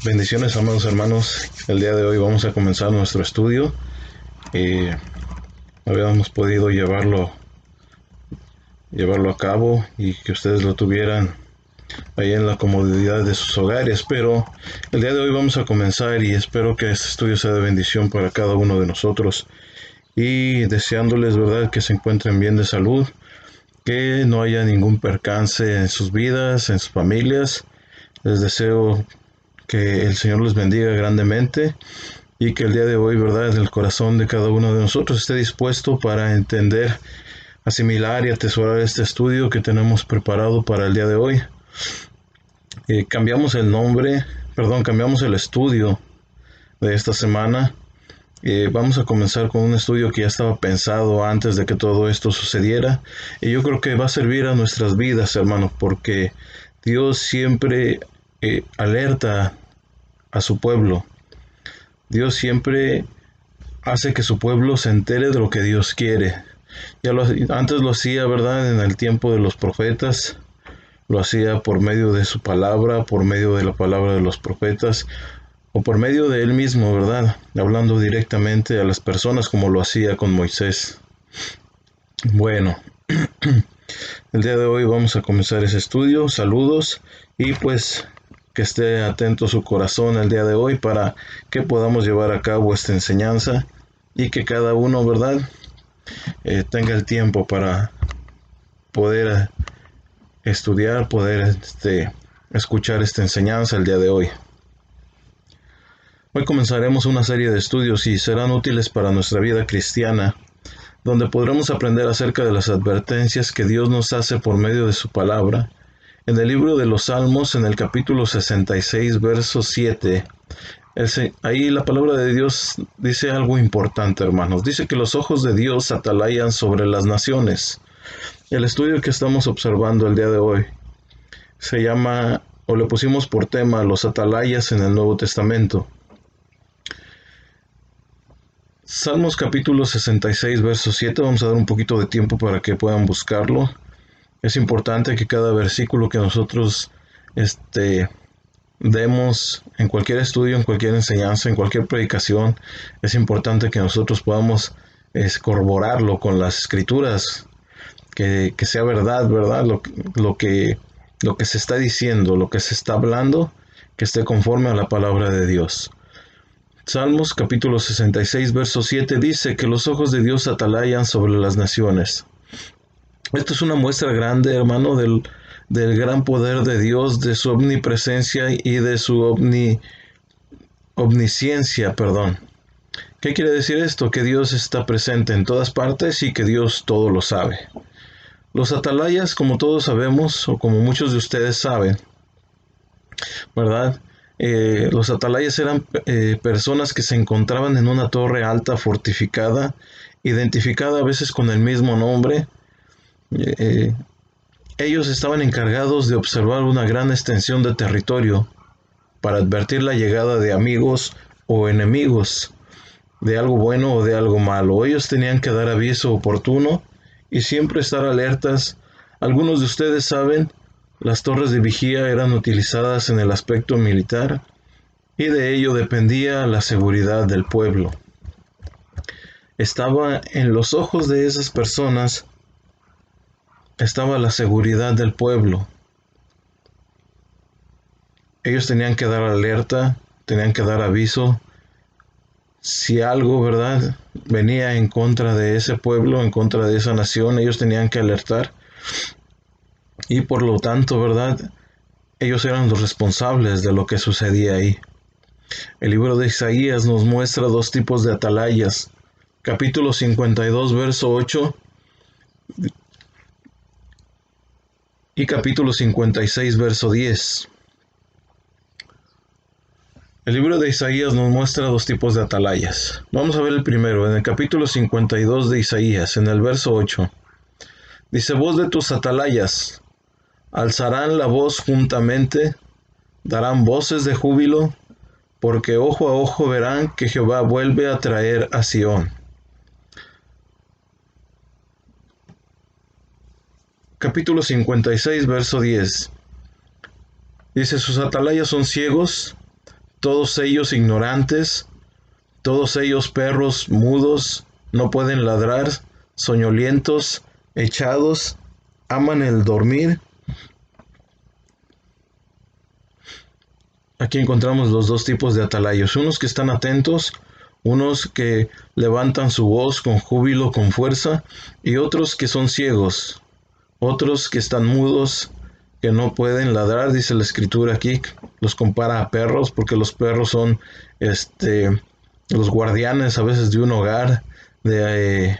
Bendiciones, amados hermanos. El día de hoy vamos a comenzar nuestro estudio. Habíamos podido llevarlo a cabo y que ustedes lo tuvieran ahí en la comodidad de sus hogares, pero el día de hoy vamos a comenzar y espero que este estudio sea de bendición para cada uno de nosotros y deseándoles, verdad, que se encuentren bien de salud, que no haya ningún percance en sus vidas, en sus familias. Les deseo que el Señor les bendiga grandemente y que el día de hoy, verdad, el corazón de cada uno de nosotros esté dispuesto para entender, asimilar y atesorar este estudio que tenemos preparado para el día de hoy. Cambiamos el estudio de esta semana. Vamos a comenzar con un estudio que ya estaba pensado antes de que todo esto sucediera y yo creo que va a servir a nuestras vidas, hermanos, porque Dios siempre alerta a su pueblo. Dios siempre hace que su pueblo se entere de lo que Dios quiere. Antes lo hacía, ¿verdad? En el tiempo de los profetas, lo hacía por medio de su palabra, por medio de la palabra de los profetas, o por medio de él mismo, ¿verdad? Hablando directamente a las personas como lo hacía con Moisés. Bueno, el día de hoy vamos a comenzar ese estudio. Saludos y pues que esté atento su corazón el día de hoy para que podamos llevar a cabo esta enseñanza y que cada uno, ¿verdad? Tenga el tiempo para poder estudiar, poder escuchar esta enseñanza el día de hoy. Hoy comenzaremos una serie de estudios y serán útiles para nuestra vida cristiana, donde podremos aprender acerca de las advertencias que Dios nos hace por medio de su palabra. En el libro de los Salmos, en el capítulo 66, verso 7, ahí la palabra de Dios dice algo importante, hermanos. Dice que los ojos de Dios atalayan sobre las naciones. El estudio que estamos observando el día de hoy se llama, o le pusimos por tema, los atalayas en el Nuevo Testamento. Salmos capítulo 66, verso 7, vamos a dar un poquito de tiempo para que puedan buscarlo. Es importante que cada versículo que nosotros demos en cualquier estudio, en cualquier enseñanza, en cualquier predicación, es importante que nosotros podamos corroborarlo con las escrituras, que sea verdad, lo que se está diciendo, lo que se está hablando, que esté conforme a la palabra de Dios. Salmos capítulo 66, verso 7 dice que los ojos de Dios atalayan sobre las naciones. Esto es una muestra grande, hermano, del gran poder de Dios, de su omnipresencia y de su omnisciencia, perdón. ¿Qué quiere decir esto? Que Dios está presente en todas partes y que Dios todo lo sabe. Los atalayas, como todos sabemos, o como muchos de ustedes saben, ¿verdad? Los atalayas eran personas que se encontraban en una torre alta fortificada, identificada a veces con el mismo nombre. Ellos estaban encargados de observar una gran extensión de territorio para advertir la llegada de amigos o enemigos, de algo bueno o de algo malo. Ellos tenían que dar aviso oportuno y siempre estar alertas. Algunos de ustedes saben, las torres de vigía eran utilizadas en el aspecto militar y de ello dependía la seguridad del pueblo. Estaba en los ojos de esas personas, estaba la seguridad del pueblo. Ellos tenían que dar alerta, tenían que dar aviso. Si algo, ¿verdad?, venía en contra de ese pueblo, en contra de esa nación, ellos tenían que alertar. Y por lo tanto, ¿verdad?, ellos eran los responsables de lo que sucedía ahí. El libro de Isaías nos muestra dos tipos de atalayas. Capítulo 52, verso 8 y capítulo 56, verso 10. El libro de Isaías nos muestra dos tipos de atalayas. Vamos a ver el primero, en el capítulo 52 de Isaías, en el verso 8. Dice, voz de tus atalayas, alzarán la voz juntamente, darán voces de júbilo, porque ojo a ojo verán que Jehová vuelve a traer a Sión. Capítulo 56, verso 10. Dice, sus atalayas son ciegos, todos ellos ignorantes, todos ellos perros mudos, no pueden ladrar, soñolientos, echados, aman el dormir. Aquí encontramos los dos tipos de atalayos, unos que están atentos, unos que levantan su voz con júbilo, con fuerza, y otros que son ciegos, otros que están mudos, que no pueden ladrar. Dice la escritura aquí, los compara a perros, porque los perros son los guardianes a veces de un hogar, de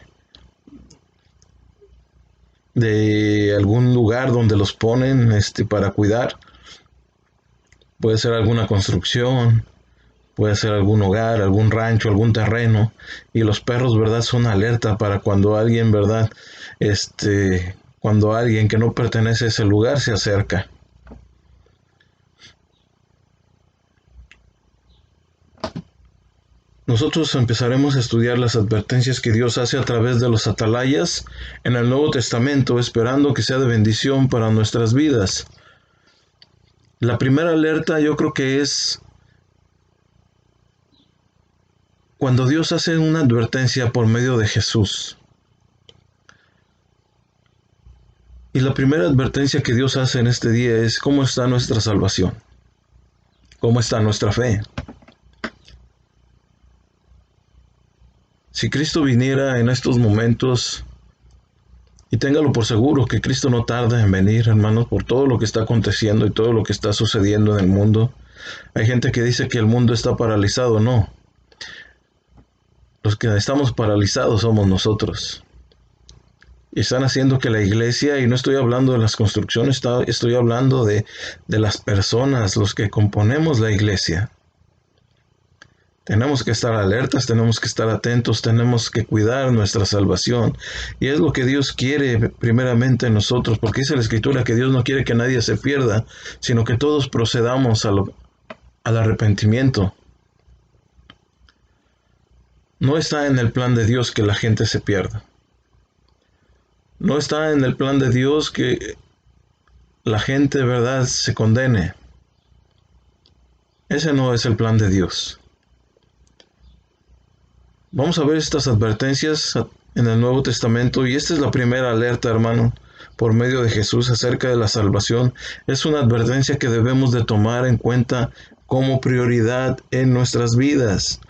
algún lugar donde los ponen para cuidar. Puede ser alguna construcción, puede ser algún hogar, algún rancho, algún terreno. Y los perros, ¿verdad?, son alerta para cuando alguien, ¿verdad?, cuando alguien que no pertenece a ese lugar se acerca. Nosotros empezaremos a estudiar las advertencias que Dios hace a través de los atalayas en el Nuevo Testamento, esperando que sea de bendición para nuestras vidas. La primera alerta yo creo que es cuando Dios hace una advertencia por medio de Jesús. Y la primera advertencia que Dios hace en este día es cómo está nuestra salvación, cómo está nuestra fe. Si Cristo viniera en estos momentos, y téngalo por seguro que Cristo no tarda en venir, hermanos, por todo lo que está aconteciendo y todo lo que está sucediendo en el mundo. Hay gente que dice que el mundo está paralizado. No. Los que estamos paralizados somos nosotros. Y están haciendo que la iglesia, y no estoy hablando de las construcciones, estoy hablando de las personas, los que componemos la iglesia. Tenemos que estar alertas, tenemos que estar atentos, tenemos que cuidar nuestra salvación. Y es lo que Dios quiere primeramente en nosotros, porque dice la Escritura que Dios no quiere que nadie se pierda, sino que todos procedamos al arrepentimiento. No está en el plan de Dios que la gente se pierda. No está en el plan de Dios que la gente, ¿verdad?, se condene. Ese no es el plan de Dios. Vamos a ver estas advertencias en el Nuevo Testamento, y esta es la primera alerta, hermano, por medio de Jesús acerca de la salvación. Es una advertencia que debemos de tomar en cuenta como prioridad en nuestras vidas.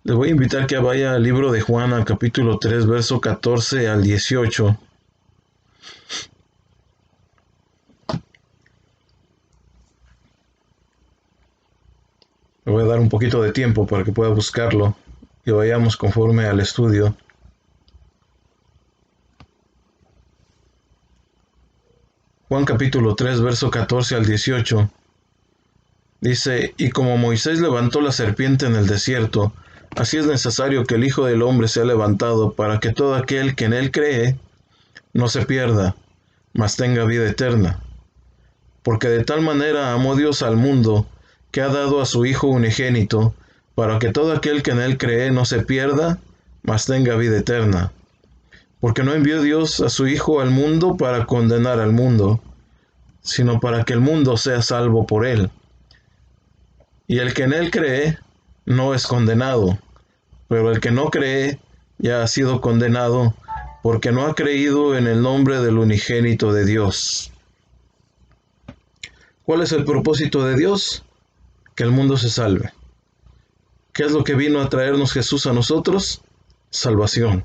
Les voy a invitar que vaya al libro de Juan, al capítulo 3, verso 14 al 18. Le voy a dar un poquito de tiempo para que pueda buscarlo y vayamos conforme al estudio. Juan capítulo 3, verso 14 al 18. Dice: y como Moisés levantó la serpiente en el desierto, así es necesario que el Hijo del Hombre sea levantado, para que todo aquel que en él cree no se pierda, mas tenga vida eterna. Porque de tal manera amó Dios al mundo, que ha dado a su Hijo unigénito, para que todo aquel que en él cree no se pierda, mas tenga vida eterna. Porque no envió Dios a su Hijo al mundo para condenar al mundo, sino para que el mundo sea salvo por él. Y el que en él cree no es condenado, pero el que no cree ya ha sido condenado, porque no ha creído en el nombre del unigénito de Dios. ¿Cuál es el propósito de Dios? Que el mundo se salve. ¿Qué es lo que vino a traernos Jesús a nosotros? Salvación.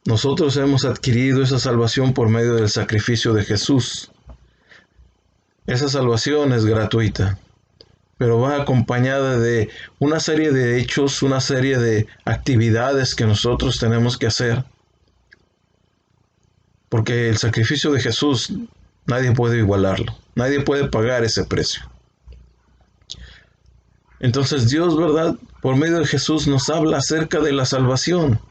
Nosotros hemos adquirido esa salvación por medio del sacrificio de Jesús. Esa salvación es gratuita, pero va acompañada de una serie de hechos, una serie de actividades que nosotros tenemos que hacer. Porque el sacrificio de Jesús nadie puede igualarlo, nadie puede pagar ese precio. Entonces Dios, ¿verdad?, por medio de Jesús nos habla acerca de la salvación.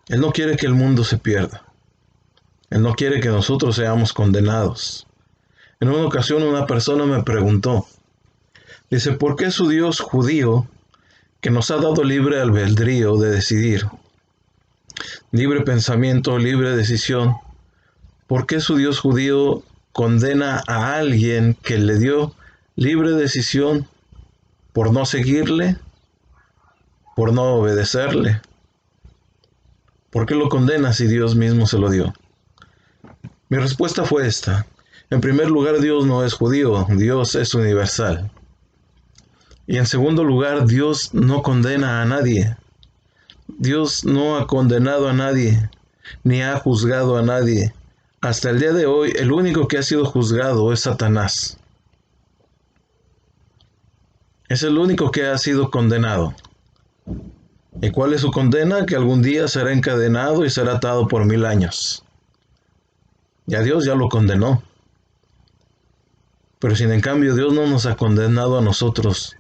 Él no quiere que el mundo se pierda. Él no quiere que nosotros seamos condenados. En una ocasión una persona me preguntó, dice: ¿por qué su Dios judío, que nos ha dado libre albedrío de decidir, libre pensamiento, libre decisión, por qué su Dios judío condena a alguien que le dio libre decisión por no seguirle, por no obedecerle? ¿Por qué lo condena si Dios mismo se lo dio? Mi respuesta fue esta. En primer lugar, Dios no es judío, Dios es universal. Y en segundo lugar, Dios no condena a nadie. Dios no ha condenado a nadie, ni ha juzgado a nadie. Hasta el día de hoy, el único que ha sido juzgado es Satanás. Es el único que ha sido condenado. ¿Y cuál es su condena? Que algún día será encadenado y será atado por 1000 años. Ya Dios ya lo condenó. Pero sin en cambio Dios no nos ha condenado a nosotros.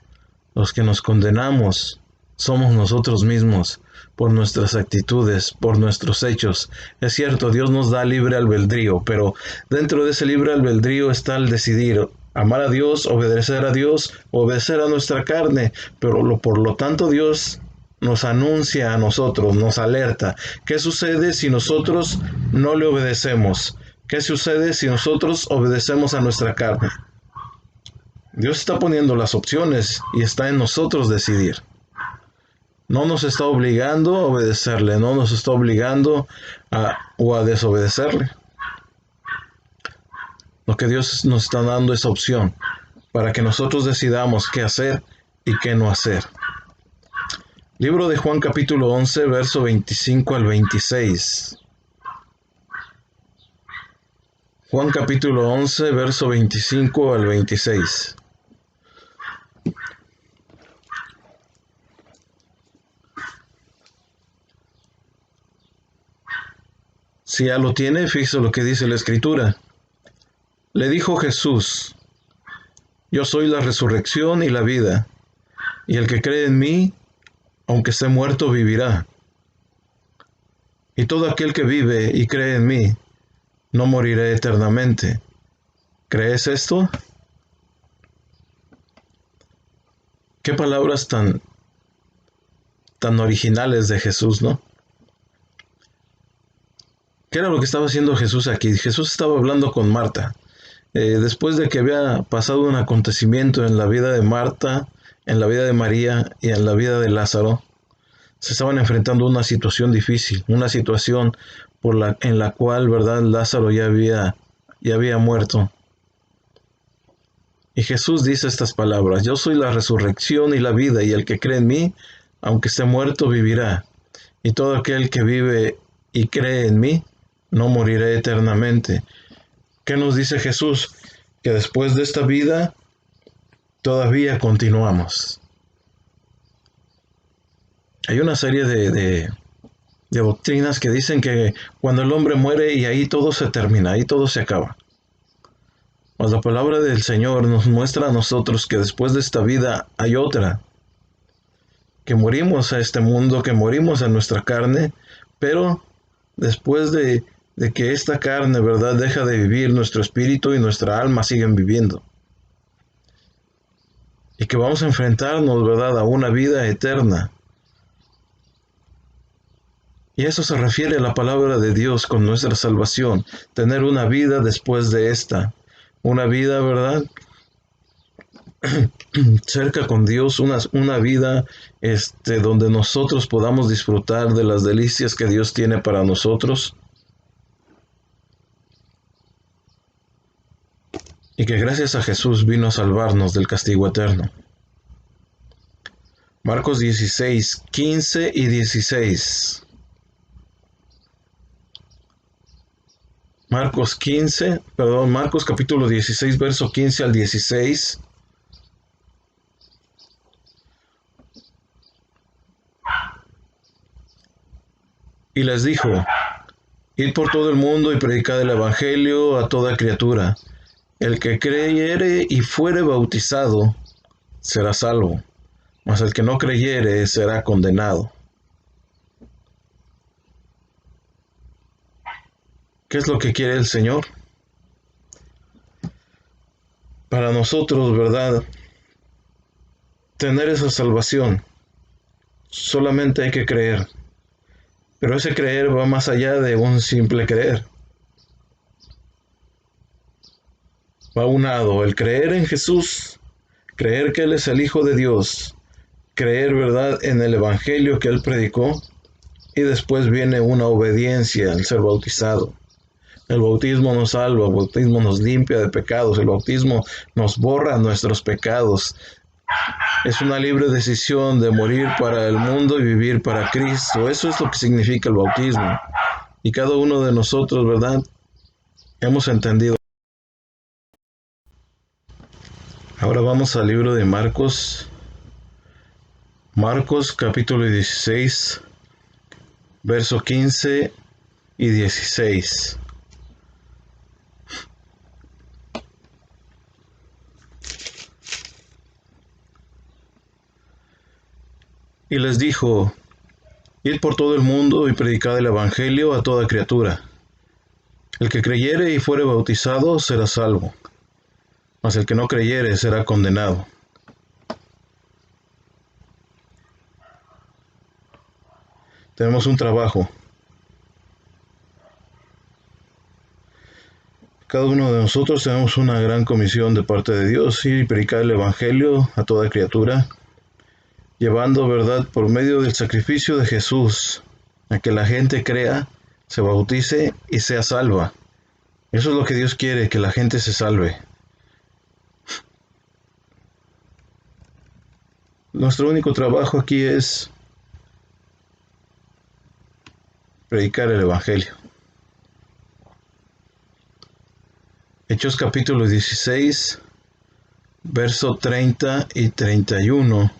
Los que nos condenamos somos nosotros mismos, por nuestras actitudes, por nuestros hechos. Es cierto, Dios nos da libre albedrío, pero dentro de ese libre albedrío está el decidir amar a Dios, obedecer a nuestra carne, pero por lo tanto Dios nos anuncia a nosotros, nos alerta. ¿Qué sucede si nosotros no le obedecemos? ¿Qué sucede si nosotros obedecemos a nuestra carne? Dios está poniendo las opciones y está en nosotros decidir. No nos está obligando a obedecerle, no nos está obligando a desobedecerle. Lo que Dios nos está dando es opción para que nosotros decidamos qué hacer y qué no hacer. Libro de Juan capítulo 11, verso 25 al 26. Juan capítulo 11, verso 25 al 26. Si ya lo tiene, fíjese lo que dice la Escritura. Le dijo Jesús: Yo soy la resurrección y la vida, y el que cree en mí, aunque esté muerto, vivirá. Y todo aquel que vive y cree en mí, no morirá eternamente. ¿Crees esto? Qué palabras tan originales de Jesús, ¿no? ¿Qué era lo que estaba haciendo Jesús aquí? Jesús estaba hablando con Marta. Después de que había pasado un acontecimiento en la vida de Marta, en la vida de María y en la vida de Lázaro, se estaban enfrentando a una situación difícil, una situación en la cual, ¿verdad?, Lázaro ya había muerto. Y Jesús dice estas palabras: Yo soy la resurrección y la vida, y el que cree en mí, aunque esté muerto, vivirá. Y todo aquel que vive y cree en mí, no morirá eternamente. ¿Qué nos dice Jesús? Que después de esta vida, todavía continuamos. Hay una serie de doctrinas que dicen que cuando el hombre muere y ahí todo se termina, ahí todo se acaba. Mas la palabra del Señor nos muestra a nosotros que después de esta vida hay otra, que morimos a este mundo, que morimos a nuestra carne, pero después de que esta carne, ¿verdad?, deja de vivir, nuestro espíritu y nuestra alma siguen viviendo. Y que vamos a enfrentarnos, ¿verdad?, a una vida eterna. Y eso se refiere a la palabra de Dios con nuestra salvación, tener una vida después de esta, una vida, ¿verdad?, cerca con Dios, una vida donde nosotros podamos disfrutar de las delicias que Dios tiene para nosotros. Y que gracias a Jesús vino a salvarnos del castigo eterno. Marcos 16, 15 y 16. Marcos capítulo 16, verso 15 al 16. Y les dijo: Id por todo el mundo y predicad el evangelio a toda criatura. El que creyere y fuere bautizado será salvo, mas el que no creyere será condenado. ¿Qué es lo que quiere el Señor? Para nosotros, ¿verdad?, tener esa salvación, solamente hay que creer. Pero ese creer va más allá de un simple creer. Va unado el creer en Jesús, creer que Él es el Hijo de Dios, creer, ¿verdad?, en el Evangelio que Él predicó, y después viene una obediencia al ser bautizado. El bautismo nos salva, el bautismo nos limpia de pecados, el bautismo nos borra nuestros pecados. Es una libre decisión de morir para el mundo y vivir para Cristo. Eso es lo que significa el bautismo. Y cada uno de nosotros, ¿verdad?, hemos entendido. Ahora vamos al libro de Marcos. Marcos capítulo 16, verso 15 y 16. Y les dijo: Id por todo el mundo y predicad el Evangelio a toda criatura. El que creyere y fuere bautizado será salvo, mas el que no creyere será condenado. Tenemos un trabajo. Cada uno de nosotros tenemos una gran comisión de parte de Dios, ir y predicar el Evangelio a toda criatura, llevando verdad por medio del sacrificio de Jesús, a que la gente crea, se bautice y sea salva. Eso es lo que Dios quiere, que la gente se salve. Nuestro único trabajo aquí es predicar el Evangelio. Hechos capítulo 16, verso 30 y 31.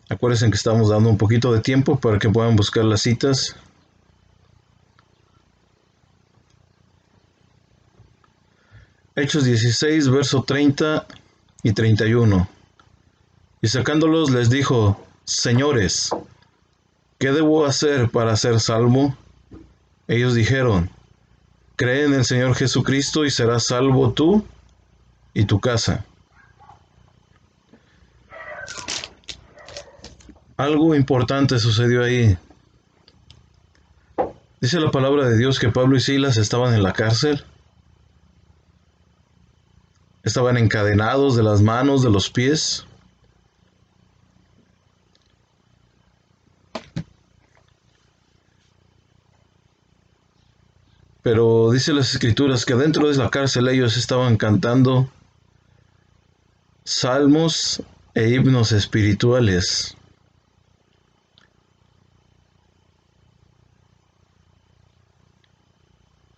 Acuérdense que estamos dando un poquito de tiempo para que puedan buscar las citas. Hechos 16, verso 30 y 31. Y sacándolos les dijo: Señores, ¿qué debo hacer para ser salvo? Ellos dijeron: Cree en el Señor Jesucristo y serás salvo tú y tu casa. Algo importante sucedió ahí. Dice la palabra de Dios que Pablo y Silas estaban en la cárcel. Estaban encadenados de las manos, de los pies. Pero dice las Escrituras que dentro de la cárcel ellos estaban cantando salmos e himnos espirituales.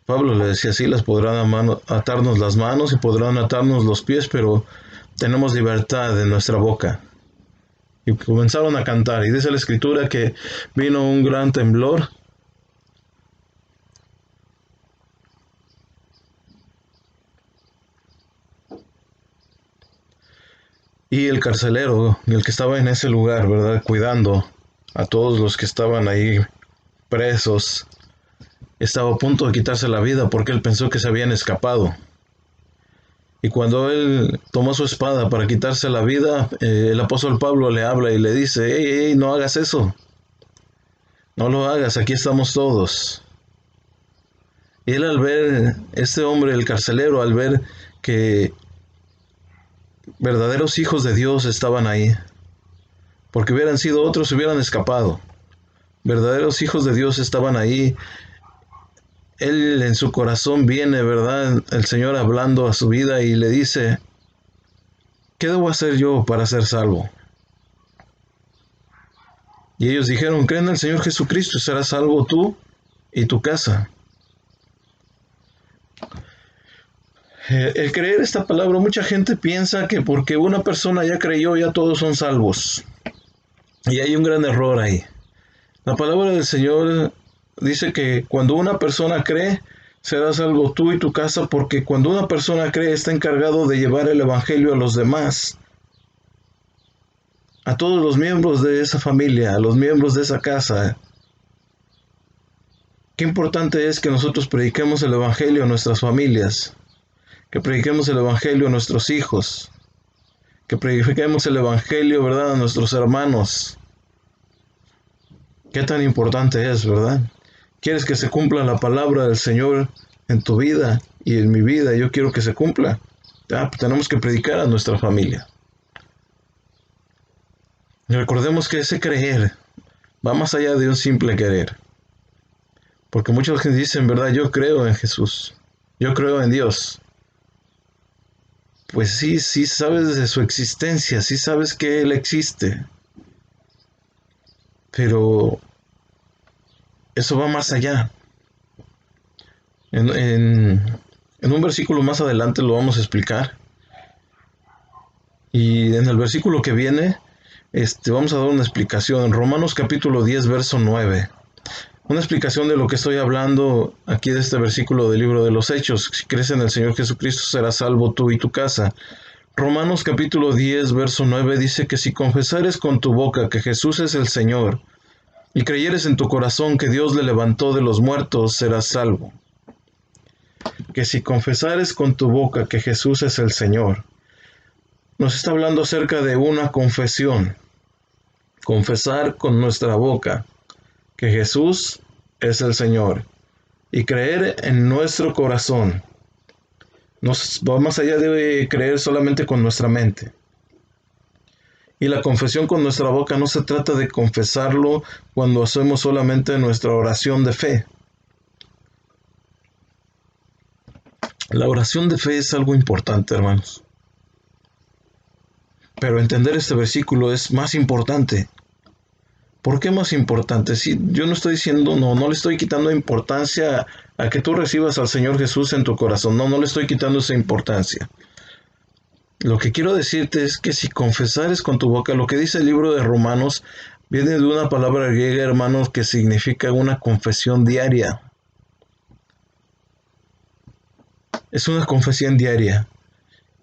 Pablo le decía: Silas, podrán atarnos las manos y podrán atarnos los pies, pero tenemos libertad en nuestra boca. Y comenzaron a cantar, y dice la Escritura que vino un gran temblor. Y el carcelero, el que estaba en ese lugar, ¿verdad?, cuidando a todos los que estaban ahí presos, estaba a punto de quitarse la vida porque él pensó que se habían escapado. Y cuando él tomó su espada para quitarse la vida, el apóstol Pablo le habla y le dice: hey, no hagas eso, no lo hagas, aquí estamos todos. Y él, al ver, este hombre, el carcelero, al ver que verdaderos hijos de Dios estaban ahí, porque hubieran sido otros, se hubieran escapado. Verdaderos hijos de Dios estaban ahí. Él en su corazón viene, ¿verdad?, el Señor hablando a su vida y le dice: ¿qué debo hacer yo para ser salvo? Y ellos dijeron: cree en el Señor Jesucristo y serás salvo tú y tu casa. El creer esta palabra, mucha gente piensa que porque una persona ya creyó, ya todos son salvos. Y hay un gran error ahí. La palabra del Señor dice que cuando una persona cree, serás salvo tú y tu casa, porque cuando una persona cree, está encargado de llevar el Evangelio a los demás, a todos los miembros de esa familia, a los miembros de esa casa. Qué importante es que nosotros prediquemos el Evangelio a nuestras familias, que prediquemos el Evangelio a nuestros hijos, que prediquemos el Evangelio, ¿verdad?, a nuestros hermanos. Qué tan importante es, ¿verdad?, ¿Quieres que se cumpla la palabra del Señor en tu vida y en mi vida? Yo quiero que se cumpla. Pues tenemos que predicar a nuestra familia. Y recordemos que ese creer va más allá de un simple querer. Porque muchos que dicen, ¿verdad? Yo creo en Jesús. Yo creo en Dios. Pues sí, sí sabes de su existencia, sí sabes que Él existe. Pero eso va más allá. En un versículo más adelante lo vamos a explicar. Y en el versículo que viene, vamos a dar una explicación. En Romanos capítulo 10, verso 9. Una explicación de lo que estoy hablando aquí de este versículo del libro de los Hechos. Si crees en el Señor Jesucristo, serás salvo tú y tu casa. Romanos capítulo 10, verso 9 dice que si confesares con tu boca que Jesús es el Señor y creyeres en tu corazón que Dios le levantó de los muertos, serás salvo. Que si confesares con tu boca que Jesús es el Señor, nos está hablando acerca de una confesión. Confesar con nuestra boca que Jesús es el Señor y creer en nuestro corazón. Nos va más allá de creer solamente con nuestra mente. Y la confesión con nuestra boca no se trata de confesarlo cuando hacemos solamente nuestra oración de fe. La oración de fe es algo importante, hermanos. Pero entender este versículo es más importante. ¿Por qué más importante? Sí, yo no estoy diciendo, no le estoy quitando importancia a que tú recibas al Señor Jesús en tu corazón. No le estoy quitando esa importancia. Lo que quiero decirte es que si confesares con tu boca, lo que dice el libro de Romanos, viene de una palabra griega, hermanos, que significa una confesión diaria. Es una confesión diaria.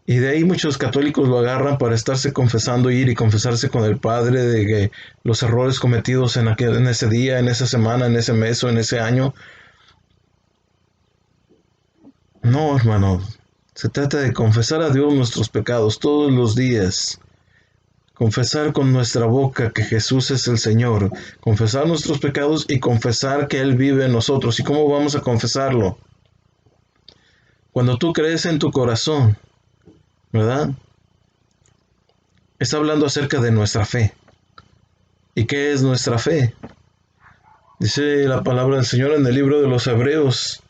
Y de ahí muchos católicos lo agarran para estarse confesando, ir y confesarse con el Padre de que los errores cometidos en ese día, en esa semana, en ese mes o en ese año. No, hermano. Se trata de confesar a Dios nuestros pecados todos los días. Confesar con nuestra boca que Jesús es el Señor. Confesar nuestros pecados y confesar que Él vive en nosotros. ¿Y cómo vamos a confesarlo? Cuando tú crees en tu corazón, ¿verdad? Está hablando acerca de nuestra fe. ¿Y qué es nuestra fe? Dice la palabra del Señor en el libro de los Hebreos.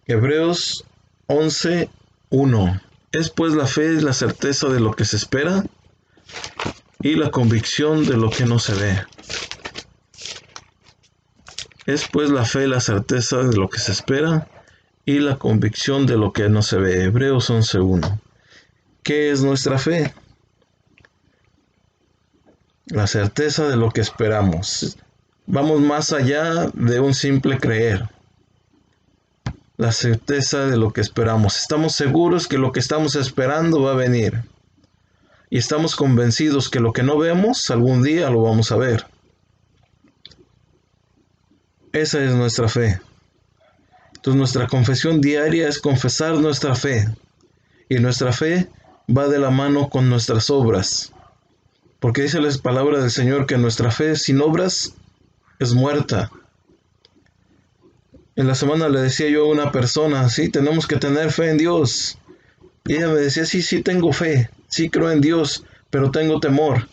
Hebreos 11:1. Es pues la fe la certeza de lo que se espera y la convicción de lo que no se ve. Es pues la fe la certeza de lo que se espera y la convicción de lo que no se ve. Hebreos 11:1. ¿Qué es nuestra fe? La certeza de lo que esperamos. Vamos más allá de un simple creer. La certeza de lo que esperamos. Estamos seguros que lo que estamos esperando va a venir. Y estamos convencidos que lo que no vemos, algún día lo vamos a ver. Esa es nuestra fe. Entonces nuestra confesión diaria es confesar nuestra fe. Y nuestra fe va de la mano con nuestras obras. Porque dice la palabra del Señor que nuestra fe sin obras es muerta. En la semana le decía yo a una persona, sí, tenemos que tener fe en Dios. Y ella me decía, sí tengo fe, sí creo en Dios, pero tengo temor.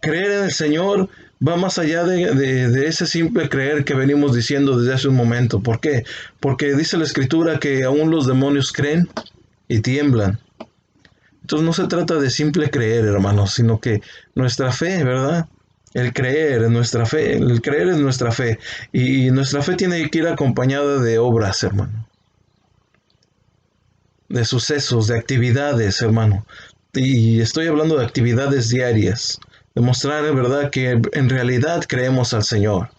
Creer en el Señor va más allá de ese simple creer que venimos diciendo desde hace un momento. ¿Por qué? Porque dice la Escritura que aún los demonios creen y tiemblan. Entonces no se trata de simple creer, hermanos, sino que nuestra fe, ¿verdad? El creer en nuestra fe, el creer en nuestra fe. Y nuestra fe tiene que ir acompañada de obras, hermano. De sucesos, de actividades, hermano. Y estoy hablando de actividades diarias. Demostrar, ¿verdad?, que en realidad creemos al Señor.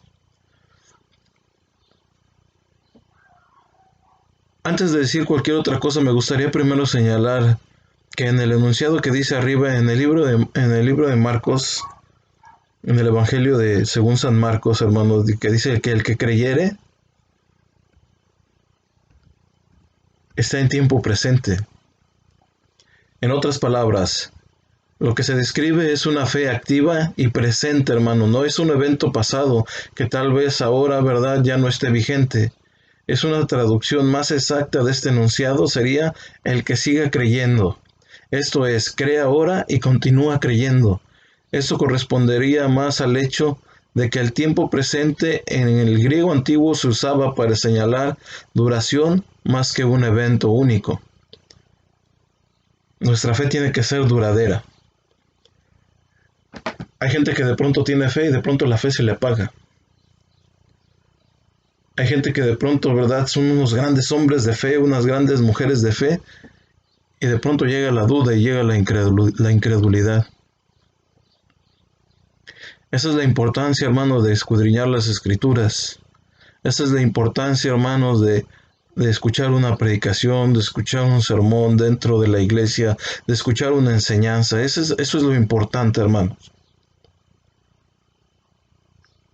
Antes de decir cualquier otra cosa, me gustaría primero señalar que en el enunciado que dice arriba en el libro de Marcos, en el Evangelio de según San Marcos, hermanos, que dice que el que creyere está en tiempo presente. En otras palabras, Lo que se describe es una fe activa y presente, hermano. No es un evento pasado que tal vez ahora, ¿verdad?, ya no esté vigente. Es una traducción más exacta de este enunciado, sería el que siga creyendo. Esto es, cree ahora y continúa creyendo. Esto correspondería más al hecho de que el tiempo presente en el griego antiguo se usaba para señalar duración más que un evento único. Nuestra fe tiene que ser duradera. Hay gente que de pronto tiene fe y de pronto la fe se le apaga. Hay gente que de pronto, ¿verdad?, son unos grandes hombres de fe, unas grandes mujeres de fe, y de pronto llega la duda y llega la incredulidad. Esa es la importancia, hermanos, de escudriñar las escrituras. Esa es la importancia, hermanos, de escuchar una predicación, de escuchar un sermón dentro de la iglesia, de escuchar una enseñanza. Eso es lo importante, hermanos.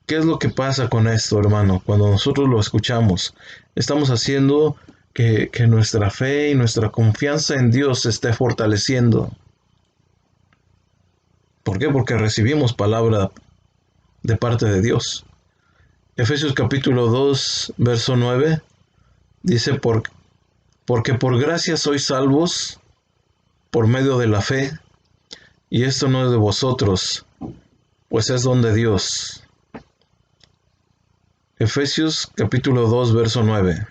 ¿Qué es lo que pasa con esto, hermano? Cuando nosotros lo escuchamos, estamos haciendo que nuestra fe y nuestra confianza en Dios se esté fortaleciendo. ¿Por qué? Porque recibimos palabra de parte de Dios. Efesios capítulo 2, verso 9, dice, porque por gracia sois salvos por medio de la fe, y esto no es de vosotros, pues es don de Dios. Efesios capítulo 2, verso 9.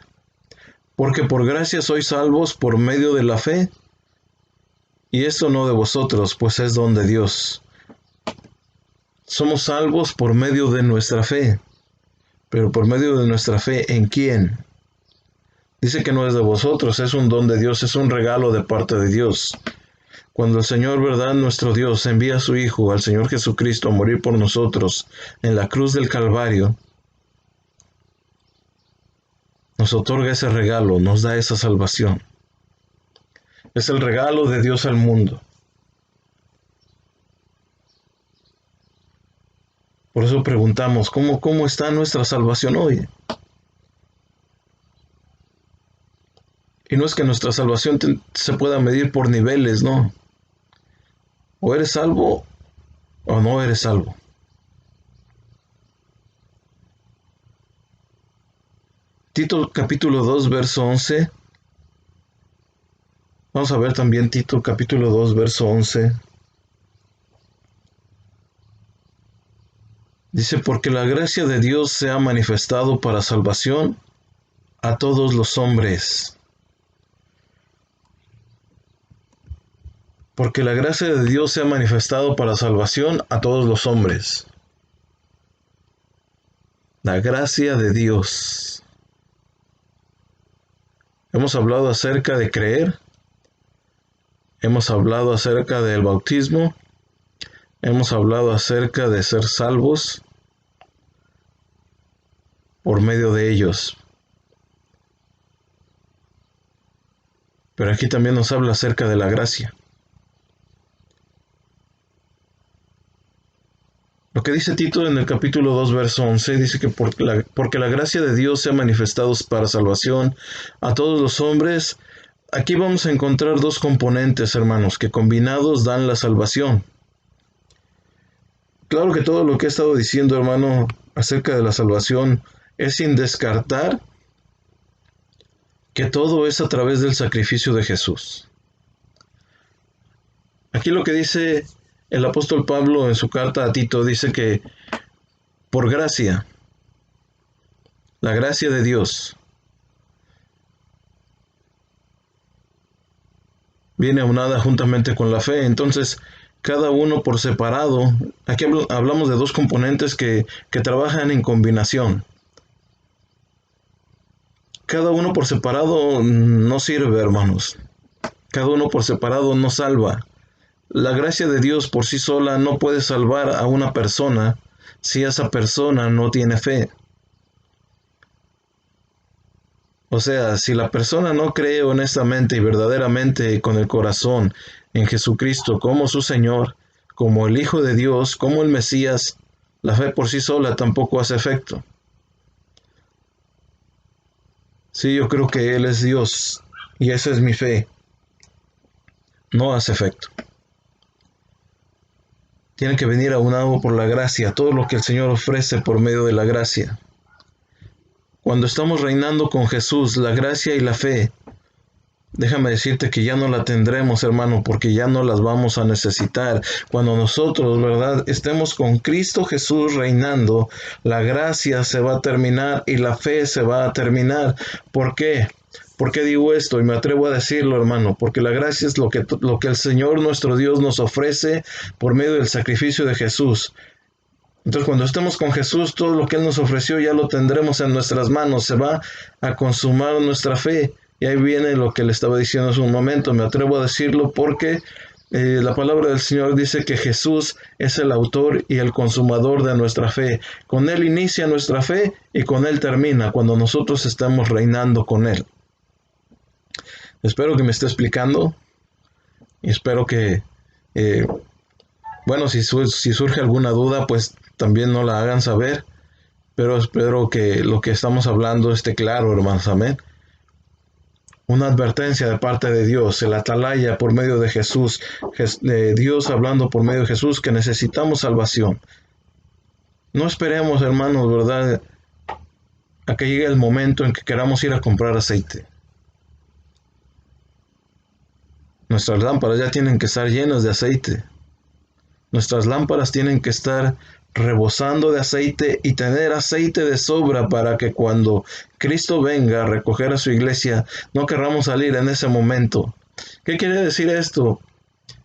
Porque por gracia sois salvos por medio de la fe, y esto no de vosotros, pues es don de Dios. Somos salvos por medio de nuestra fe, pero por medio de nuestra fe, ¿en quién? Dice que no es de vosotros, es un don de Dios, es un regalo de parte de Dios. Cuando el Señor, verdad, nuestro Dios, envía a su Hijo, al Señor Jesucristo, a morir por nosotros en la cruz del Calvario, nos otorga ese regalo, nos da esa salvación. Es el regalo de Dios al mundo. Por eso preguntamos, ¿cómo está nuestra salvación hoy? Y no es que nuestra salvación se pueda medir por niveles, no. O eres salvo o no eres salvo. Tito capítulo 2, verso 11. Vamos a ver también Tito capítulo 2, verso 11. Dice, porque la gracia de Dios se ha manifestado para salvación a todos los hombres. Porque la gracia de Dios se ha manifestado para salvación a todos los hombres. La gracia de Dios. Hemos hablado acerca de creer. Hemos hablado acerca del bautismo. Hemos hablado acerca de ser salvos por medio de ellos. Pero aquí también nos habla acerca de la gracia. Lo que dice Tito en el capítulo 2, verso 11, dice que porque la gracia de Dios se ha manifestado para salvación a todos los hombres. Aquí vamos a encontrar dos componentes, hermanos, que combinados dan la salvación. Claro que todo lo que he estado diciendo, hermano, acerca de la salvación es sin descartar que todo es a través del sacrificio de Jesús. Aquí lo que dice el apóstol Pablo en su carta a Tito, dice que por gracia, la gracia de Dios, viene aunada juntamente con la fe. Entonces, cada uno por separado, aquí hablamos de dos componentes que trabajan en combinación. Cada uno por separado no sirve, hermanos. Cada uno por separado no salva. La gracia de Dios por sí sola no puede salvar a una persona si esa persona no tiene fe. O sea, si la persona no cree honestamente y verdaderamente con el corazón en Jesucristo como su Señor, como el Hijo de Dios, como el Mesías, la fe por sí sola tampoco hace efecto. Sí, yo creo que Él es Dios y esa es mi fe. No hace efecto. tiene que venir aunado por la gracia, todo lo que el Señor ofrece por medio de la gracia. Cuando estamos reinando con Jesús, la gracia y la fe, déjame decirte que ya no la tendremos, hermano, porque ya no las vamos a necesitar. Cuando nosotros, ¿verdad?, estemos con Cristo Jesús reinando, la gracia se va a terminar y la fe se va a terminar. ¿Por qué? ¿Por qué digo esto? Y me atrevo a decirlo, hermano, porque la gracia es lo que el Señor nuestro Dios nos ofrece por medio del sacrificio de Jesús. Entonces, cuando estemos con Jesús, todo lo que Él nos ofreció ya lo tendremos en nuestras manos. Se va a consumar nuestra fe. Y ahí viene lo que le estaba diciendo hace un momento. Me atrevo a decirlo porque la palabra del Señor dice que Jesús es el autor y el consumador de nuestra fe. Con Él inicia nuestra fe y con Él termina cuando nosotros estamos reinando con Él. Espero que me esté explicando. Y espero que, bueno, si surge alguna duda, pues también no la hagan saber. Pero espero que lo que estamos hablando esté claro, hermanos. Amén. Una advertencia de parte de Dios, el atalaya por medio de Jesús, Dios hablando por medio de Jesús que necesitamos salvación. No esperemos, hermanos, ¿verdad?, a que llegue el momento en que queramos ir a comprar aceite. Nuestras lámparas ya tienen que estar llenas de aceite. Nuestras lámparas tienen que estar rebosando de aceite y tener aceite de sobra para que cuando Cristo venga a recoger a su iglesia, no querramos salir en ese momento. ¿Qué quiere decir esto?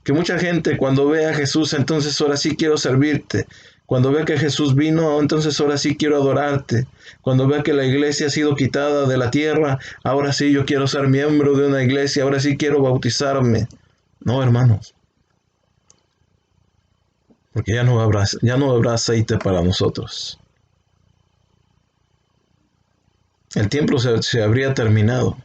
Que mucha gente cuando ve a Jesús, entonces ahora sí quiero servirte. Cuando ve que Jesús vino, entonces ahora sí quiero adorarte. Cuando ve que la iglesia ha sido quitada de la tierra, ahora sí yo quiero ser miembro de una iglesia, ahora sí quiero bautizarme. No, hermanos. Porque ya no habrá aceite para nosotros. El tiempo se habría terminado.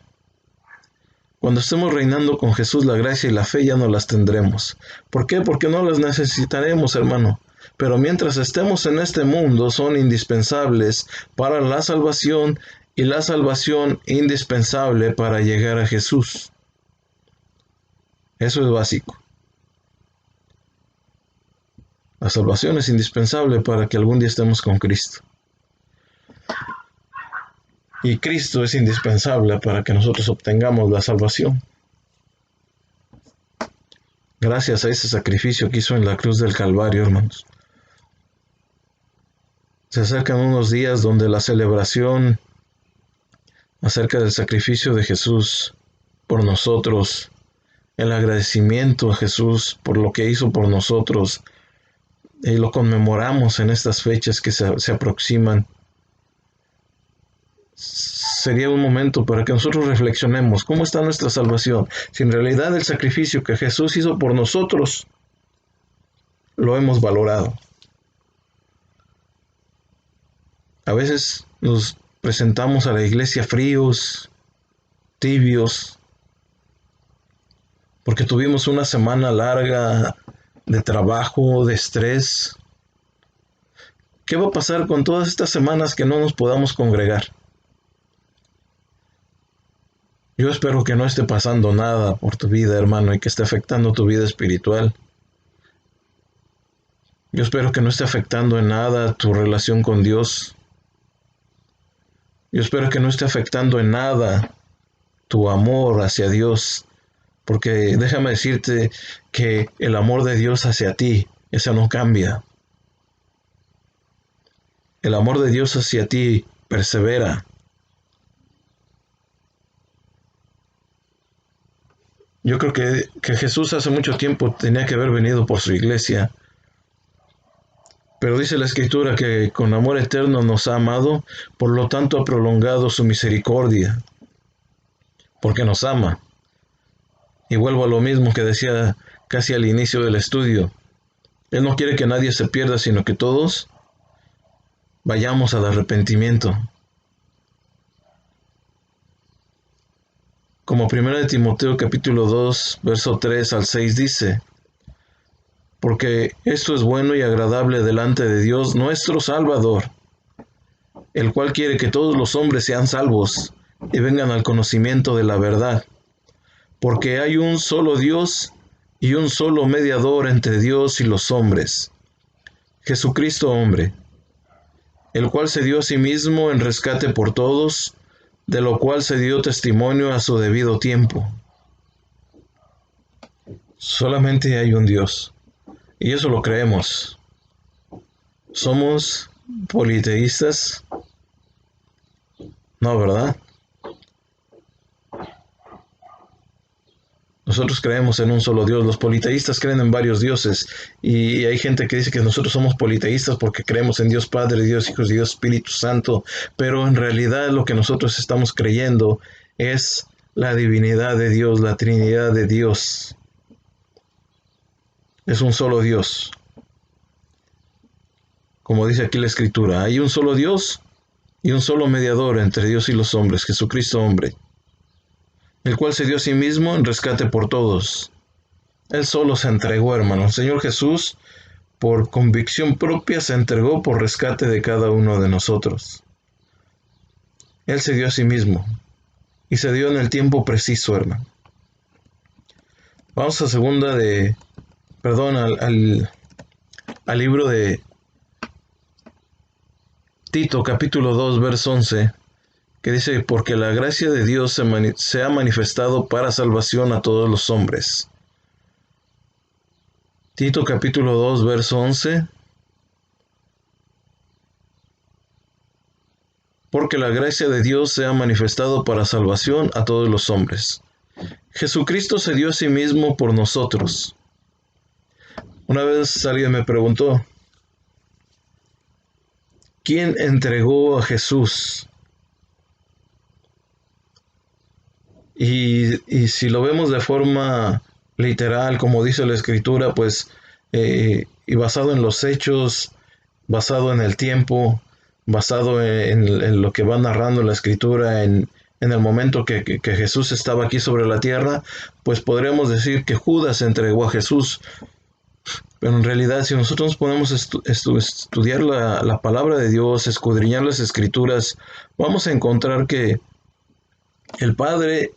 Cuando estemos reinando con Jesús, la gracia y la fe ya no las tendremos. ¿Por qué? Porque no las necesitaremos, hermano. Pero mientras estemos en este mundo, son indispensables para la salvación y la salvación indispensable para llegar a Jesús. Eso es básico. La salvación es indispensable para que algún día estemos con Cristo. Y Cristo es indispensable para que nosotros obtengamos la salvación. Gracias a ese sacrificio que hizo en la cruz del Calvario, hermanos. Se acercan unos días donde la celebración acerca del sacrificio de Jesús por nosotros, el agradecimiento a Jesús por lo que hizo por nosotros, y lo conmemoramos en estas fechas que se aproximan. Sería un momento para que nosotros reflexionemos cómo está nuestra salvación, si en realidad el sacrificio que Jesús hizo por nosotros lo hemos valorado. A veces nos presentamos a la iglesia fríos, tibios, porque tuvimos una semana larga de trabajo, de estrés. ¿Qué va a pasar con todas estas semanas que no nos podamos congregar? Yo espero que no esté pasando nada por tu vida, hermano, y que esté afectando tu vida espiritual. Yo espero que no esté afectando en nada tu relación con Dios. Yo espero que no esté afectando en nada tu amor hacia Dios. Porque déjame decirte que el amor de Dios hacia ti, ese no cambia. El amor de Dios hacia ti persevera. Yo creo que Jesús hace mucho tiempo tenía que haber venido por su iglesia. Pero dice la Escritura que con amor eterno nos ha amado, por lo tanto ha prolongado su misericordia. Porque nos ama. Y vuelvo a lo mismo que decía casi al inicio del estudio. Él no quiere que nadie se pierda, sino que todos vayamos al arrepentimiento. Como 1 Timoteo capítulo 2, verso 3 al 6 dice: porque esto es bueno y agradable delante de Dios nuestro Salvador, el cual quiere que todos los hombres sean salvos y vengan al conocimiento de la verdad. Porque hay un solo Dios y un solo mediador entre Dios y los hombres, Jesucristo hombre, el cual se dio a sí mismo en rescate por todos, de lo cual se dio testimonio a su debido tiempo. Solamente hay un Dios, y eso lo creemos. ¿Somos politeístas? No, ¿verdad? Nosotros creemos en un solo Dios. Los politeístas creen en varios dioses. Y hay gente que dice que nosotros somos politeístas porque creemos en Dios Padre, Dios Hijo y Dios Espíritu Santo. Pero en realidad lo que nosotros estamos creyendo es la divinidad de Dios, la Trinidad de Dios. Es un solo Dios. Como dice aquí la Escritura, hay un solo Dios y un solo mediador entre Dios y los hombres, Jesucristo hombre, el cual se dio a sí mismo en rescate por todos. Él solo se entregó, hermano. El Señor Jesús, por convicción propia, se entregó por rescate de cada uno de nosotros. Él se dio a sí mismo y se dio en el tiempo preciso, hermano. Vamos a al libro de Tito, capítulo 2, verso 11, que dice, porque la gracia de Dios se ha manifestado para salvación a todos los hombres. Tito capítulo 2, verso 11. Porque la gracia de Dios se ha manifestado para salvación a todos los hombres. Jesucristo se dio a sí mismo por nosotros. Una vez alguien me preguntó, ¿quién entregó a Jesús? Y si lo vemos de forma literal, como dice la Escritura, pues, y basado en los hechos, basado en el tiempo, basado en lo que va narrando la Escritura, en el momento que Jesús estaba aquí sobre la tierra, pues podríamos decir que Judas entregó a Jesús. Pero en realidad, si nosotros nos ponemos a estudiar la palabra de Dios, escudriñar las Escrituras, vamos a encontrar que el Padre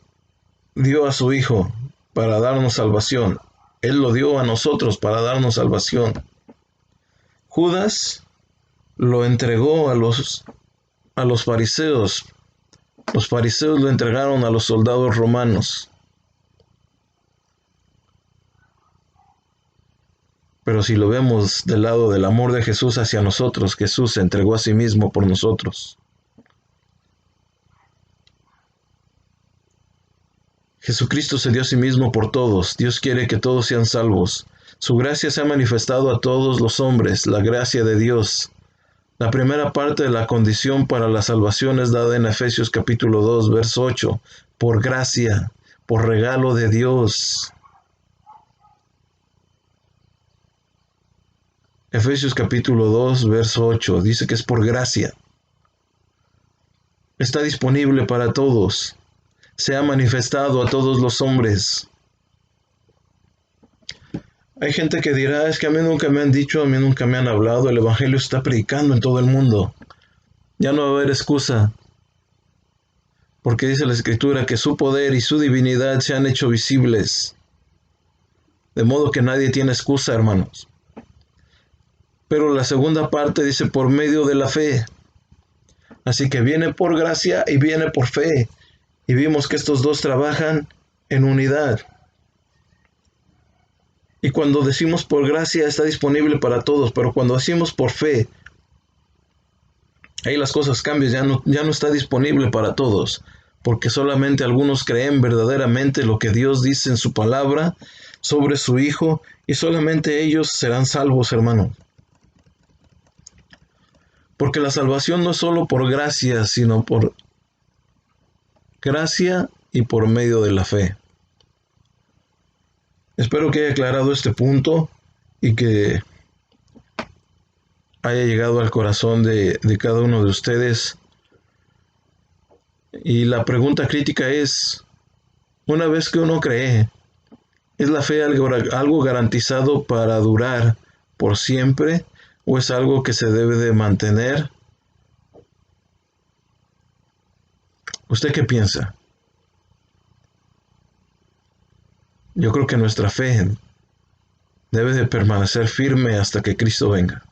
dio a su Hijo para darnos salvación. Él lo dio a nosotros para darnos salvación. Judas lo entregó a los fariseos. Los fariseos lo entregaron a los soldados romanos. Pero si lo vemos del lado del amor de Jesús hacia nosotros, Jesús se entregó a sí mismo por nosotros. Jesucristo se dio a sí mismo por todos. Dios quiere que todos sean salvos. Su gracia se ha manifestado a todos los hombres, la gracia de Dios. La primera parte de la condición para la salvación es dada en Efesios capítulo 2, verso 8. Por gracia, por regalo de Dios. Efesios capítulo 2, verso 8. Dice que es por gracia. Está disponible para todos. Se ha manifestado a todos los hombres. Hay gente que dirá, es que a mí nunca me han dicho, a mí nunca me han hablado, el Evangelio está predicando en todo el mundo. Ya no va a haber excusa, porque dice la Escritura que su poder y su divinidad se han hecho visibles. De modo que nadie tiene excusa, hermanos. Pero la segunda parte dice por medio de la fe. Así que viene por gracia y viene por fe. Y vimos que estos dos trabajan en unidad. Y cuando decimos por gracia está disponible para todos, pero cuando decimos por fe, ahí las cosas cambian, ya no está disponible para todos, porque solamente algunos creen verdaderamente lo que Dios dice en su palabra sobre su Hijo, y solamente ellos serán salvos, hermano. Porque la salvación no es solo por gracia, sino por gracia y por medio de la fe. Espero que haya aclarado este punto y que haya llegado al corazón de cada uno de ustedes. Y la pregunta crítica es, una vez que uno cree, ¿es la fe algo garantizado para durar por siempre o es algo que se debe de mantener? ¿Usted qué piensa? Yo creo que nuestra fe debe de permanecer firme hasta que Cristo venga.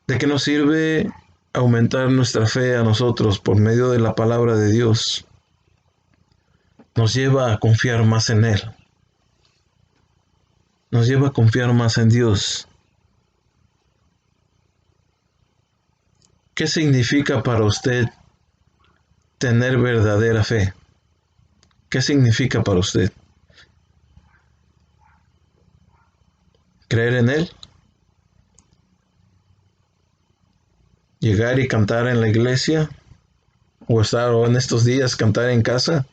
¿De qué nos sirve aumentar nuestra fe a nosotros por medio de la palabra de Dios? Nos lleva a confiar más en Él. Nos lleva a confiar más en Dios. ¿Qué significa para usted tener verdadera fe? ¿Qué significa para usted? ¿Creer en Él? ¿Llegar y cantar en la iglesia? ¿O estar en estos días cantar en casa?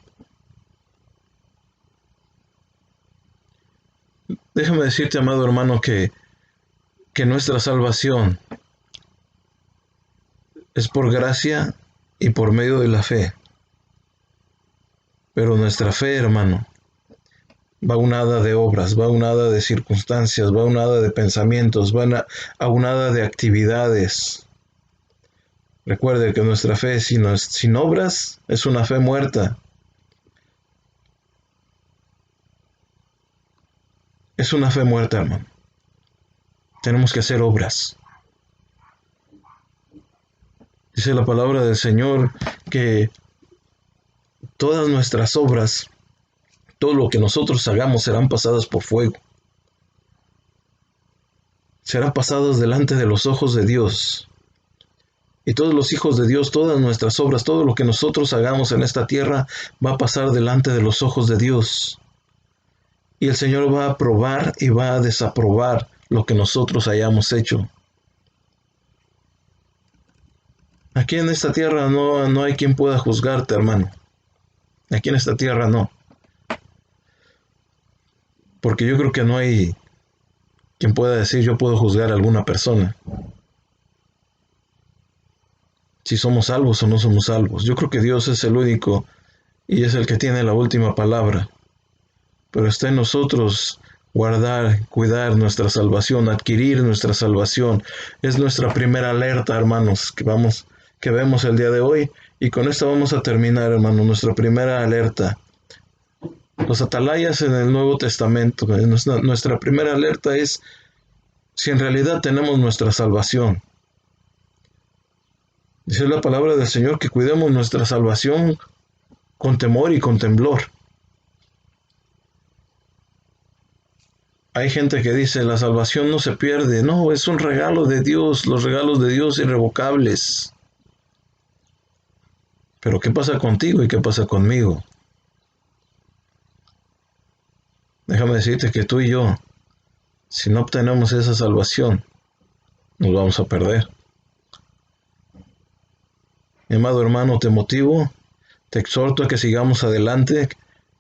Déjame decirte, amado hermano, que nuestra salvación es por gracia y por medio de la fe. Pero nuestra fe, hermano, va unada de obras, va unada de circunstancias, va unada de pensamientos, va unada de actividades. Recuerde que nuestra fe sin obras es una fe muerta. Es una fe muerta, hermano. Tenemos que hacer obras. Dice la palabra del Señor que todas nuestras obras, todo lo que nosotros hagamos serán pasadas por fuego. Serán pasadas delante de los ojos de Dios. Y todos los hijos de Dios, todas nuestras obras, todo lo que nosotros hagamos en esta tierra va a pasar delante de los ojos de Dios. Y el Señor va a aprobar y va a desaprobar lo que nosotros hayamos hecho. Aquí en esta tierra no hay quien pueda juzgarte, hermano. Aquí en esta tierra no. Porque yo creo que no hay quien pueda decir yo puedo juzgar a alguna persona. Si somos salvos o no somos salvos. Yo creo que Dios es el único y es el que tiene la última palabra. Pero está en nosotros guardar, cuidar nuestra salvación, adquirir nuestra salvación. Es nuestra primera alerta, hermanos, que vemos el día de hoy. Y con esto vamos a terminar, hermano, nuestra primera alerta. Los atalayas en el Nuevo Testamento. Nuestra primera alerta es si en realidad tenemos nuestra salvación. Dice la palabra del Señor que cuidemos nuestra salvación con temor y con temblor. Hay gente que dice la salvación no se pierde. No, es un regalo de Dios, los regalos de Dios irrevocables. Pero ¿qué pasa contigo y qué pasa conmigo? Déjame decirte que tú y yo, si no obtenemos esa salvación, nos vamos a perder. Mi amado hermano, te motivo, te exhorto a que sigamos adelante,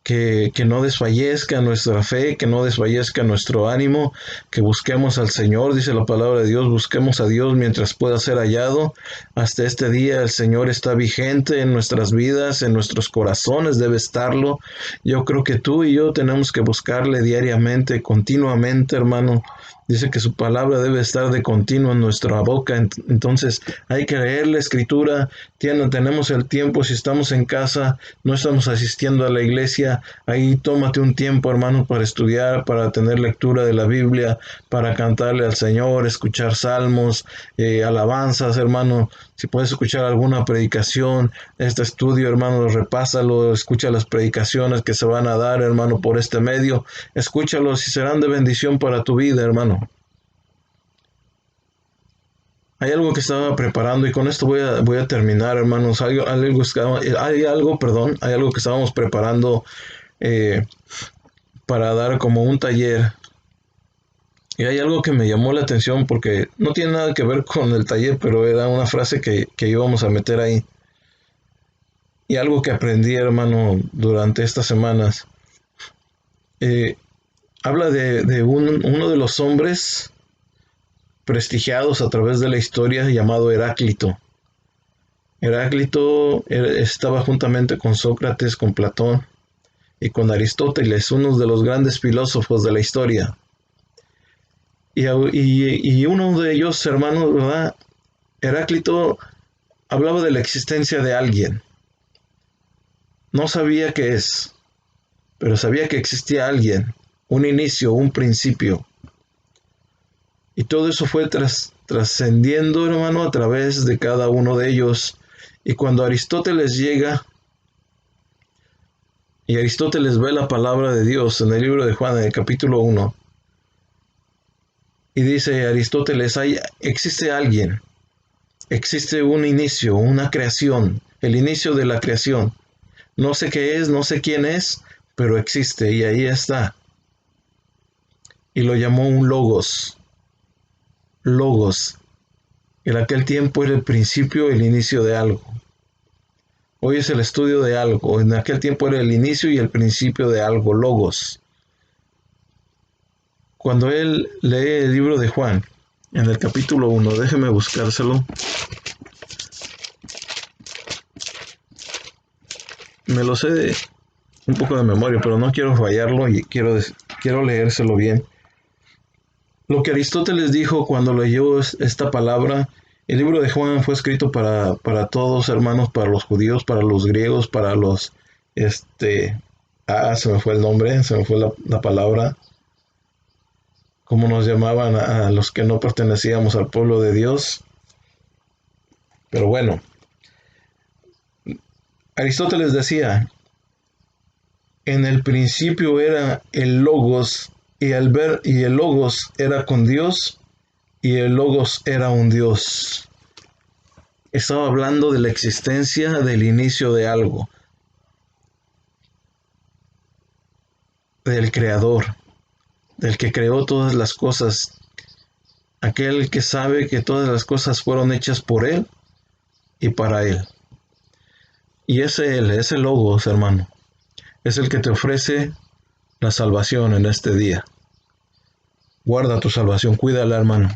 que no desfallezca nuestra fe, que no desfallezca nuestro ánimo, que busquemos al Señor, dice la palabra de Dios, busquemos a Dios mientras pueda ser hallado. Hasta este día el Señor está vigente en nuestras vidas, en nuestros corazones debe estarlo. Yo creo que tú y yo tenemos que buscarle diariamente, continuamente, hermano. Dice que su palabra debe estar de continuo en nuestra boca. Entonces hay que leer la escritura. Tenemos el tiempo. Si estamos en casa, no estamos asistiendo a la iglesia, ahí tómate un tiempo, hermano, para estudiar, para tener lectura de la Biblia, para cantarle al Señor, escuchar salmos, alabanzas, hermano. Si puedes escuchar alguna predicación, este estudio, hermano, repásalo, escucha las predicaciones que se van a dar, hermano, por este medio. Escúchalos y serán de bendición para tu vida, hermano. Hay algo que estaba preparando y con esto voy a terminar, hermanos. Hay algo que estábamos preparando para dar como un taller. Y hay algo que me llamó la atención porque no tiene nada que ver con el taller, pero era una frase que íbamos a meter ahí. Y algo que aprendí, hermano, durante estas semanas. Habla de uno de los hombres prestigiados a través de la historia llamado Heráclito. Heráclito estaba juntamente con Sócrates, con Platón y con Aristóteles, uno de los grandes filósofos de la historia. Y uno de ellos, hermanos, ¿verdad? Heráclito hablaba de la existencia de alguien. No sabía qué es, pero sabía que existía alguien, un inicio, un principio. Y todo eso fue trascendiendo, hermano, a través de cada uno de ellos. Y cuando Aristóteles llega, y Aristóteles ve la palabra de Dios en el libro de Juan, en el capítulo 1, y dice Aristóteles, existe alguien, existe un inicio, una creación, el inicio de la creación. No sé qué es, no sé quién es, pero existe y ahí está. Y lo llamó un logos. Logos. En aquel tiempo era el principio, el inicio de algo. Hoy es el estudio de algo. En aquel tiempo era el inicio y el principio de algo, logos. Cuando él lee el libro de Juan, en el capítulo 1, déjeme buscárselo. Me lo sé de un poco de memoria, pero no quiero fallarlo y quiero leérselo bien. Lo que Aristóteles dijo cuando leyó esta palabra, el libro de Juan fue escrito para todos, hermanos, para los judíos, para los griegos, para los, se me fue el nombre, se me fue la palabra, como nos llamaban a los que no pertenecíamos al pueblo de Dios. Pero bueno, Aristóteles decía, en el principio era el Logos, y el Logos era con Dios, y el Logos era un Dios. Estaba hablando de la existencia del inicio de algo, del Creador, del que creó todas las cosas, aquel que sabe que todas las cosas fueron hechas por Él y para Él. Y ese Logos, hermano, es el que te ofrece la salvación en este día. Guarda tu salvación, cuídala, hermano.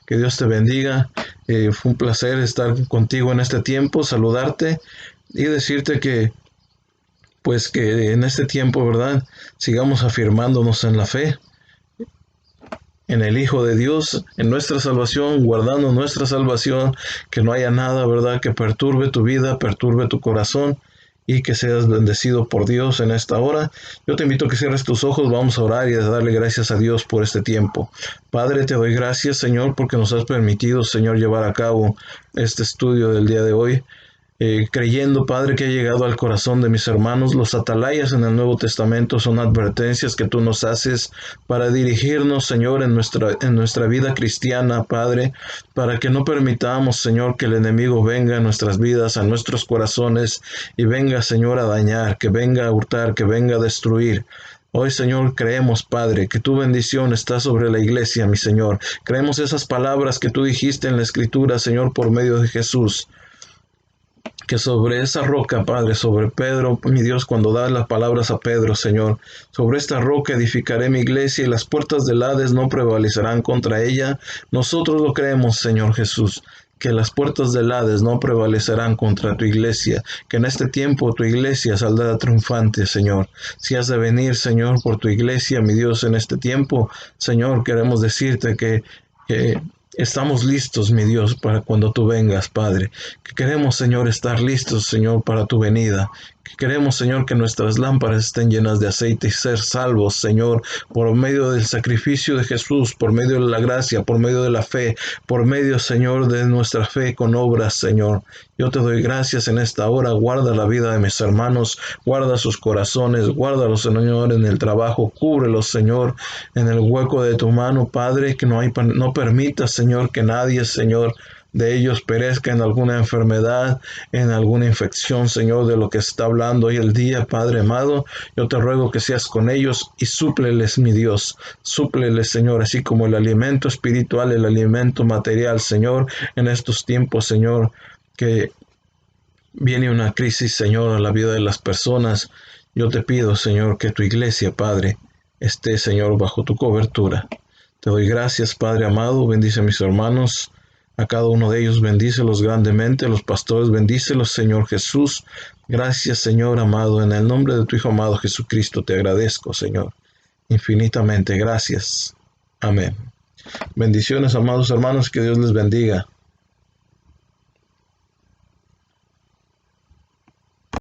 Que Dios te bendiga. Fue un placer estar contigo en este tiempo, saludarte y decirte que, pues que en este tiempo, ¿verdad? Sigamos afirmándonos en la fe, en el Hijo de Dios, en nuestra salvación, guardando nuestra salvación, que no haya nada, ¿verdad?, que perturbe tu vida, perturbe tu corazón, y que seas bendecido por Dios en esta hora. Yo te invito a que cierres tus ojos, vamos a orar y a darle gracias a Dios por este tiempo. Padre, te doy gracias, Señor, porque nos has permitido, Señor, llevar a cabo este estudio del día de hoy. Creyendo, Padre, que ha llegado al corazón de mis hermanos. Los atalayas en el Nuevo Testamento son advertencias que tú nos haces para dirigirnos, Señor, en nuestra vida cristiana, Padre, para que no permitamos, Señor, que el enemigo venga a nuestras vidas, a nuestros corazones, y venga, Señor, a dañar, que venga a hurtar, que venga a destruir. Hoy, Señor, creemos, Padre, que tu bendición está sobre la iglesia, mi Señor. Creemos esas palabras que tú dijiste en la Escritura, Señor, por medio de Jesús. Que sobre esa roca, Padre, sobre Pedro, mi Dios, cuando das las palabras a Pedro, Señor, sobre esta roca edificaré mi iglesia y las puertas del Hades no prevalecerán contra ella. Nosotros lo creemos, Señor Jesús, que las puertas del Hades no prevalecerán contra tu iglesia, que en este tiempo tu iglesia saldrá triunfante, Señor. Si has de venir, Señor, por tu iglesia, mi Dios, en este tiempo, Señor, queremos decirte que estamos listos, mi Dios, para cuando tú vengas, Padre. Que queremos, Señor, estar listos, Señor, para tu venida. Que queremos, Señor, que nuestras lámparas estén llenas de aceite y ser salvos, Señor, por medio del sacrificio de Jesús, por medio de la gracia, por medio de la fe, por medio, Señor, de nuestra fe con obras, Señor. Yo te doy gracias en esta hora. Guarda la vida de mis hermanos, guarda sus corazones, guárdalos, Señor, en el trabajo, cúbrelos, Señor, en el hueco de tu mano, Padre, que no permitas, Señor, que nadie, Señor, de ellos perezca en alguna enfermedad, en alguna infección, Señor, de lo que está hablando hoy el día, Padre amado. Yo te ruego que seas con ellos y súpleles, mi Dios, súpleles, Señor, así como el alimento espiritual, el alimento material, Señor, en estos tiempos, Señor, que viene una crisis, Señor, a la vida de las personas. Yo te pido, Señor, que tu iglesia, Padre, esté, Señor, bajo tu cobertura. Te doy gracias, Padre amado, bendice a mis hermanos, a cada uno de ellos bendícelos grandemente, a los pastores bendícelos, Señor Jesús. Gracias, Señor amado, en el nombre de tu Hijo amado Jesucristo te agradezco, Señor, infinitamente. Gracias. Amén. Bendiciones, amados hermanos, que Dios les bendiga.